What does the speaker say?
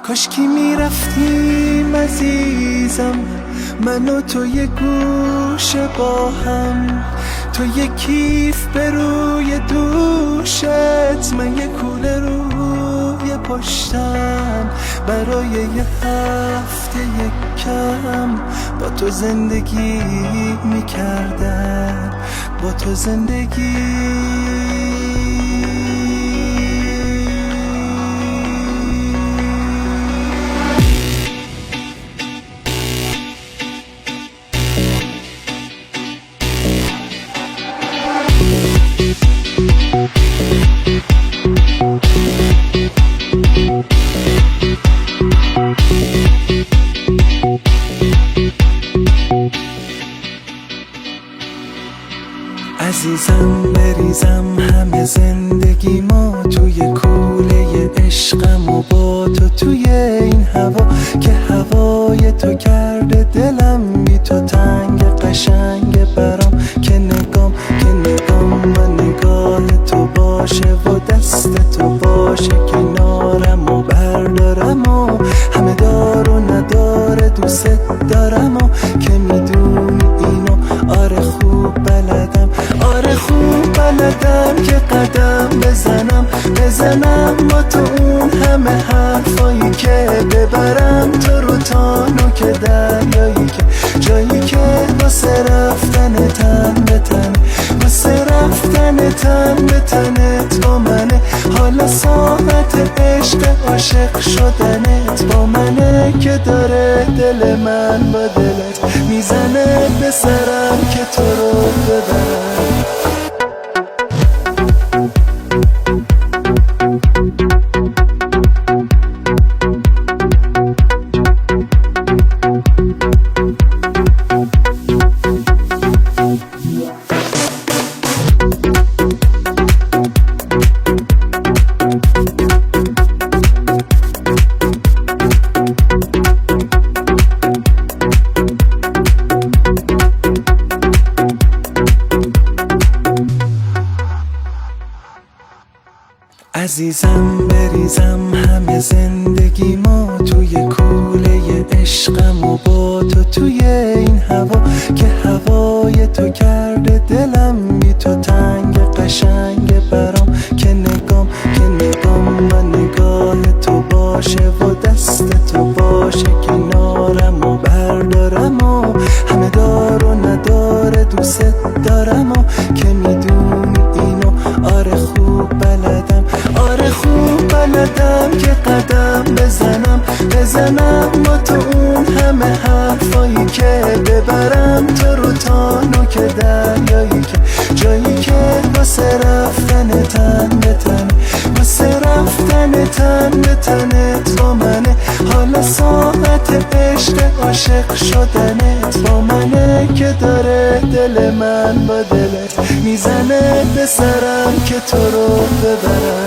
کاشکی میرفتیم عزیزم، من و تو یه گوشه با هم، تو یه کیف به روی دوشت، من یه کوله روی پشتم، برای یه هفته یک کم با تو زندگی میکردم، با تو زندگی. عزیزم بریزم همه زندگی ما توی کوله عشقم و با تو توی این هوا، که هوای تو کرده دلم بی تو تنگ قشنگ برام، که نگام و نگاه تو باشه و دست تو باشه کنارم و بردارم و همه دار و نداره دوست دارم و که میدونی اینو آره خوب بلدم، آره خوب بلدم که قدم بزنم با تو اون همه حرفایی که ببرم تو رو تا نوک دریایی، که جایی که واسه رفتن تن به تن، واسه رفتن تن به تنت با منه، حالا ساعت عشق عاشق شدنت با منه، که داره دل من با دلت میزنه به سرم که تو رو ببرم. عزیزم بریزم همه زندگی ما توی کوله عشقم و با تو توی این هوا، که هوای تو کرده دلم بی تو تنگ قشنگ برام، که نگام و نگاه تو باشه و دست تو باشه کنارم و بردارم و همه دار و نداره دوست دارم و که میدونی اینو آره خوب بلدم، آره خوب بلدم که قدم بزنم با تو اون همه حرفایی که ببرم تو رو تا نوک دریایی، که جایی که واسه رفتن تن به تن، واسه رفتن تن به تنت با منه، حالا ساعت عشق عاشق شدنت با منه، که داره دل من با دلت میزنه به سرم که تو رو ببرم.